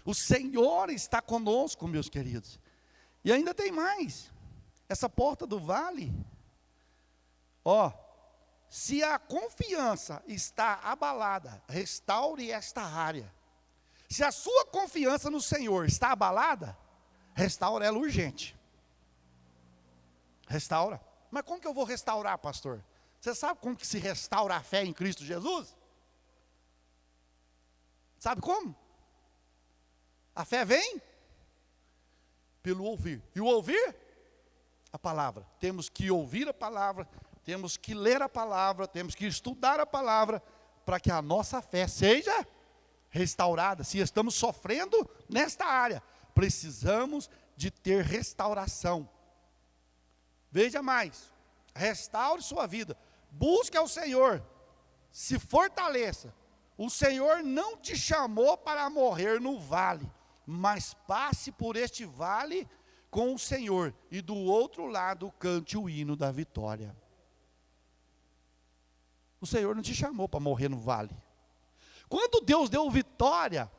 O Senhor está conosco, meus queridos. E ainda tem mais. Essa porta do vale, se a confiança está abalada, restaure esta área. Se a sua confiança no Senhor está abalada, restaura ela urgente. Restaura. Mas como que eu vou restaurar, pastor? Você sabe como que se restaura a fé em Cristo Jesus? Sabe como? A fé vem pelo ouvir. E o ouvir? A palavra. Temos que ouvir a palavra, temos que ler a palavra, temos que estudar a palavra, para que a nossa fé seja restaurada. Se estamos sofrendo nesta área, precisamos de ter restauração. Veja mais, restaure sua vida, busque ao Senhor, se fortaleça. O Senhor não te chamou para morrer no vale, mas passe por este vale com o Senhor, e do outro lado cante o hino da vitória. O Senhor não te chamou para morrer no vale. Quando Deus deu vitória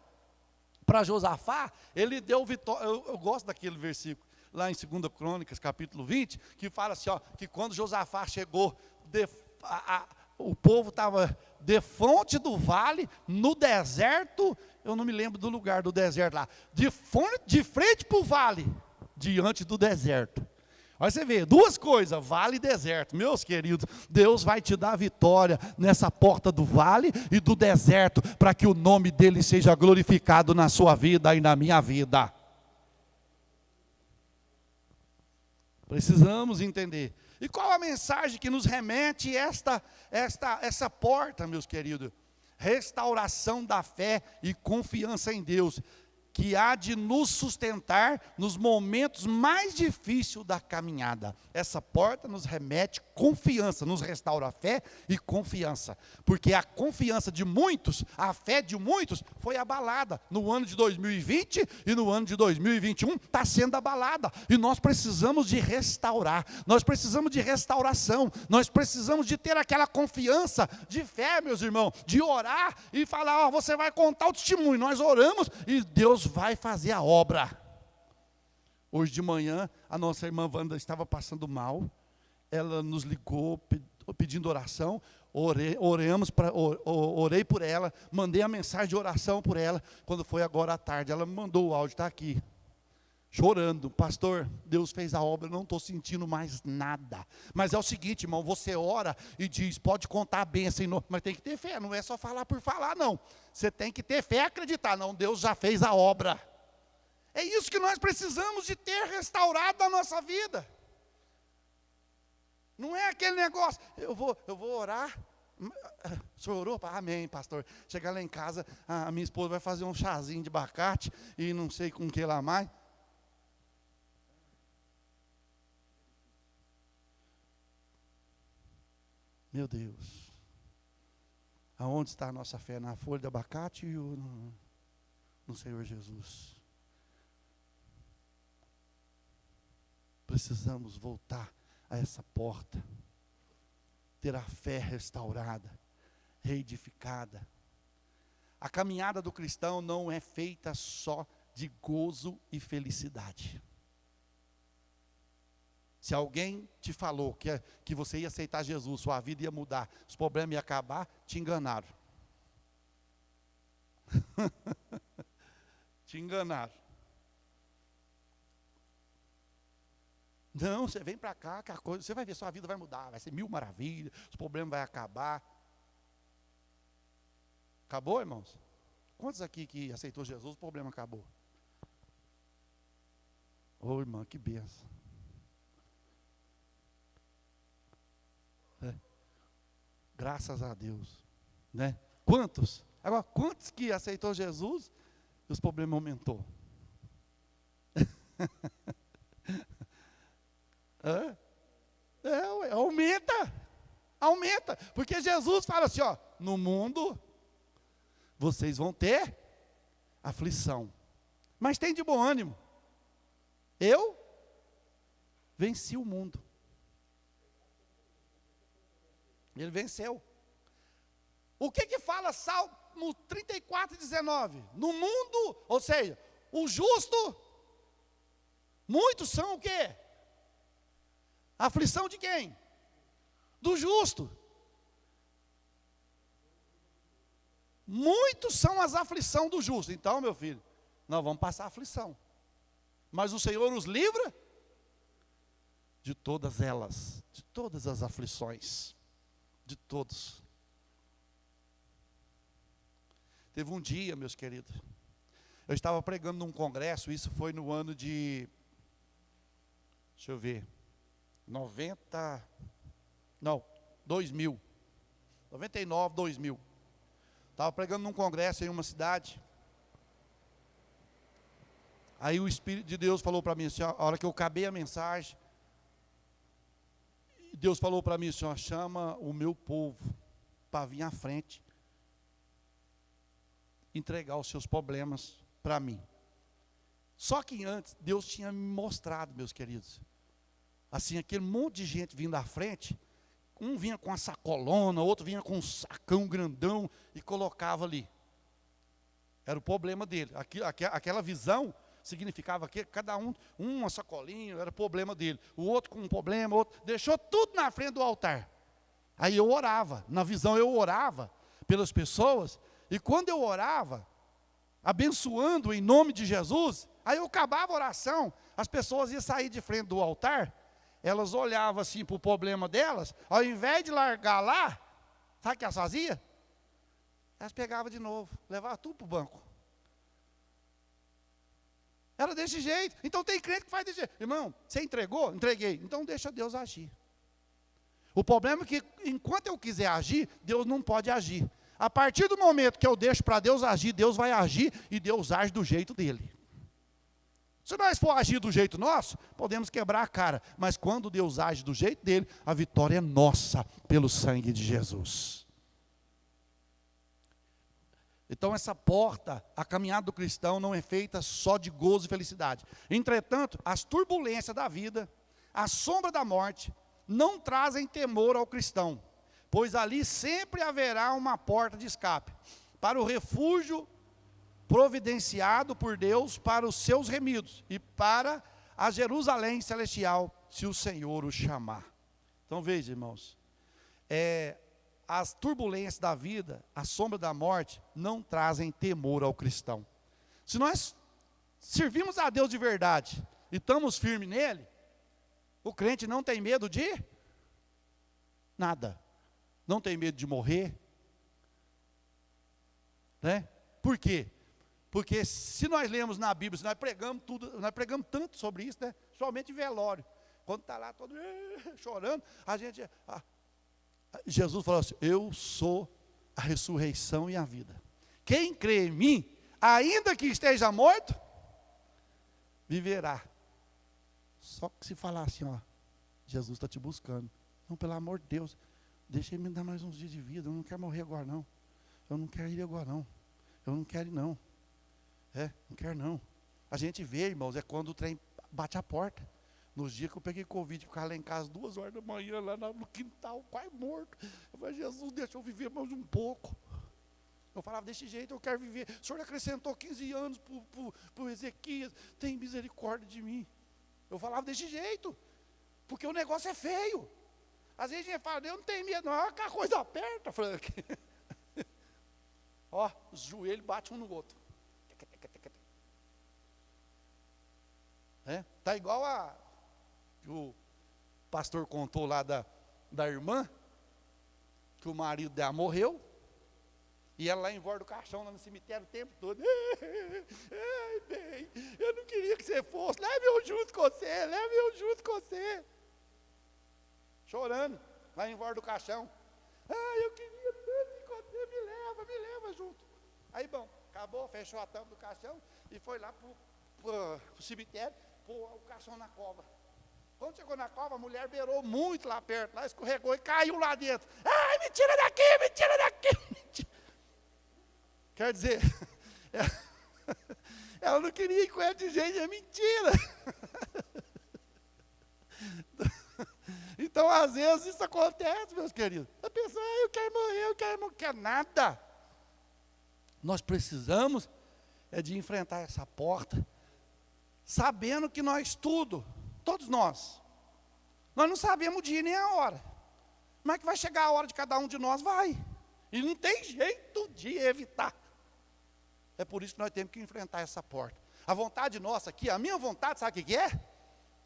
para Josafá, ele deu vitória. Eu gosto daquele versículo lá em 2 Crônicas, capítulo 20, que fala assim, ó, que quando Josafá chegou, o povo estava de fronte do vale, no deserto, eu não me lembro do lugar do deserto lá, de frente para o vale, diante do deserto. Aí você vê, duas coisas, vale e deserto. Meus queridos, Deus vai te dar vitória nessa porta do vale e do deserto, para que o nome dele seja glorificado na sua vida e na minha vida. Precisamos entender. E qual a mensagem que nos remete essa porta, meus queridos? Restauração da fé e confiança em Deus, que há de nos sustentar nos momentos mais difíceis da caminhada. Essa porta nos remete confiança, nos restaura a fé e confiança. Porque a confiança de muitos, a fé de muitos, foi abalada. No ano de 2020 e no ano de 2021, está sendo abalada. E nós precisamos de restaurar, nós precisamos de restauração, nós precisamos de ter aquela confiança de fé, meus irmãos, de orar e falar, ó, você vai contar o testemunho. Nós oramos e Deus vai fazer a obra. Hoje de manhã, a nossa irmã Wanda estava passando mal, ela nos ligou pedindo oração, orei por ela, mandei a mensagem de oração por ela. Quando foi agora à tarde, ela me mandou o áudio, está aqui, chorando, pastor, Deus fez a obra, eu não estou sentindo mais nada. Mas é o seguinte, irmão, você ora e diz, pode contar a bênção, mas tem que ter fé, não é só falar por falar, não. Você tem que ter fé e acreditar, não, Deus já fez a obra. É isso que nós precisamos de ter restaurado na nossa vida. Não é aquele negócio, eu vou orar. O senhor orou? Amém, pastor. Chegar lá em casa, a minha esposa vai fazer um chazinho de abacate e não sei com o que lá mais. Meu Deus, aonde está a nossa fé? Na folha de abacate ou no Senhor Jesus? Precisamos voltar a essa porta, ter a fé restaurada, reedificada. A caminhada do cristão não é feita só de gozo e felicidade. Se alguém te falou que você ia aceitar Jesus, sua vida ia mudar, os problemas iam acabar, te enganaram. Te enganaram. Não, você vem para cá, que a coisa, você vai ver, sua vida vai mudar, vai ser mil maravilhas, os problemas vão acabar. Acabou, irmãos? Quantos aqui que aceitou Jesus, o problema acabou? Ô, irmã, que benção. Graças a Deus, né? Quantos? Agora, quantos que aceitou Jesus e os problemas aumentou? Aumenta, porque Jesus fala assim, ó, no mundo vocês vão ter aflição, mas tem de bom ânimo, eu venci o mundo. Ele venceu. O que fala Salmo 34:19? No mundo, ou seja, o justo, muitos são o quê? A aflição de quem? Do justo. Muitos são as aflições do justo. Então, meu filho, nós vamos passar aflição. Mas o Senhor nos livra de todas elas, de todas as aflições. De todos. Teve um dia, meus queridos, eu estava pregando num congresso, isso foi no ano de, deixa eu ver, 2000, 99, 2000. Estava pregando num congresso em uma cidade. Aí o Espírito de Deus falou para mim assim, ó, a hora que eu acabei a mensagem, Deus falou para mim assim, ó, chama o meu povo para vir à frente, entregar os seus problemas para mim. Só que antes, Deus tinha me mostrado, meus queridos, assim, aquele monte de gente vindo à frente, um vinha com a sacolona, outro vinha com um sacão grandão e colocava ali. Era o problema dele. Aquela visão significava que cada um, uma sacolinha, era problema dele. O outro com um problema, o outro deixou tudo na frente do altar. Aí eu orava, na visão eu orava pelas pessoas, e quando eu orava, abençoando em nome de Jesus, aí eu acabava a oração, as pessoas iam sair de frente do altar, elas olhavam assim para o problema delas, ao invés de largar lá, sabe o que elas faziam? Elas pegavam de novo, levavam tudo para o banco. Era desse jeito. Então tem crente que faz desse jeito. Irmão, você entregou? Entreguei. Então deixa Deus agir. O problema é que enquanto eu quiser agir, Deus não pode agir. A partir do momento que eu deixo para Deus agir, Deus vai agir e Deus age do jeito dele. Se nós for agir do jeito nosso, podemos quebrar a cara. Mas quando Deus age do jeito dele, a vitória é nossa pelo sangue de Jesus. Então essa porta, a caminhada do cristão não é feita só de gozo e felicidade. Entretanto, as turbulências da vida, a sombra da morte, não trazem temor ao cristão, pois ali sempre haverá uma porta de escape, para o refúgio providenciado por Deus para os seus remidos, e para a Jerusalém celestial, se o Senhor o chamar. Então veja, irmãos, as turbulências da vida, a sombra da morte, não trazem temor ao cristão. Se nós servimos a Deus de verdade, e estamos firmes nele, o crente não tem medo de nada. Não tem medo de morrer. Né? Por quê? Porque se nós lemos na Bíblia, se nós pregamos tudo, nós pregamos tanto sobre isso, né? Somente em velório. Quando está lá todo chorando, a gente... Jesus falou assim, eu sou a ressurreição e a vida. Quem crê em mim, ainda que esteja morto, viverá. Só que se falar assim, ó, Jesus está te buscando. Não, pelo amor de Deus, deixa ele me dar mais uns dias de vida, eu não quero morrer agora não. Eu não quero ir agora não. Eu não quero ir não. Não quero não. A gente vê, irmãos, é quando o trem bate a porta. Nos dias que eu peguei Covid, eu ficava lá em casa 2 horas da manhã, lá no quintal, quase morto. Eu falei, Jesus, deixa eu viver mais um pouco. Eu falava, desse jeito eu quero viver. O Senhor acrescentou 15 anos para o Ezequias, tem misericórdia de mim. Eu falava desse jeito, porque o negócio é feio. Às vezes a gente fala, eu não tenho medo, não, que a coisa aperta, Frank. Ó, os joelhos batem um no outro. Tá igual o pastor contou lá da irmã, que o marido dela morreu, e ela lá em volta do caixão, lá no cemitério o tempo todo. Ai, bem, eu não queria que você fosse, leve eu junto com você, leve eu junto com você. Chorando, lá em volta do caixão. Ai, eu queria tanto ir com você, me leva junto. Aí, bom, acabou, fechou a tampa do caixão e foi lá pro cemitério, pôr o caixão na cova. Quando chegou na cova, a mulher beirou muito lá perto, lá escorregou e caiu lá dentro. Ai, me tira daqui, me tira daqui. Quer dizer, ela não queria ir com ela de jeito, é mentira. Então, às vezes, isso acontece, meus queridos. A pessoa, eu quero morrer, não quero nada. Nós precisamos de enfrentar essa porta, sabendo que nós todos nós não sabemos o dia nem a hora. Mas que vai chegar a hora de cada um de nós, vai. E não tem jeito de evitar. É por isso que nós temos que enfrentar essa porta. A vontade nossa aqui, a minha vontade, sabe o que é?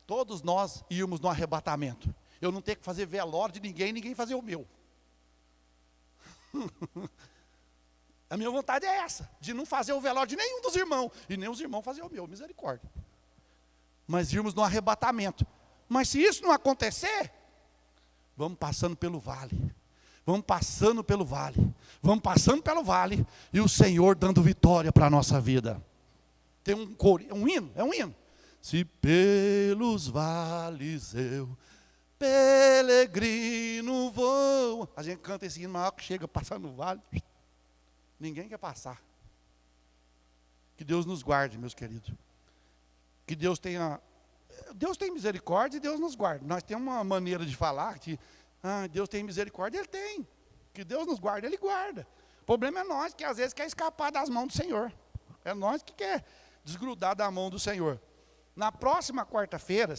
Todos nós irmos no arrebatamento. Eu não ter que fazer velório de ninguém fazer o meu. A minha vontade é essa, de não fazer o velório de nenhum dos irmãos, e nem os irmãos fazer o meu, misericórdia. Mas irmos no arrebatamento. Mas se isso não acontecer, vamos passando pelo vale. Vamos passando pelo vale. Vamos passando pelo vale. E o Senhor dando vitória para a nossa vida. Tem um hino, é um hino. Se pelos vales eu, peregrino vou. A gente canta esse hino, maior que chega, passando no vale. Ninguém quer passar. Que Deus nos guarde, meus queridos. Que Deus tenha... Deus tem misericórdia e Deus nos guarda. Nós temos uma maneira de falar que Deus tem misericórdia, Ele tem. Que Deus nos guarda, Ele guarda. O problema é nós que às vezes quer escapar das mãos do Senhor. É nós que quer desgrudar da mão do Senhor. Na próxima quarta-feira,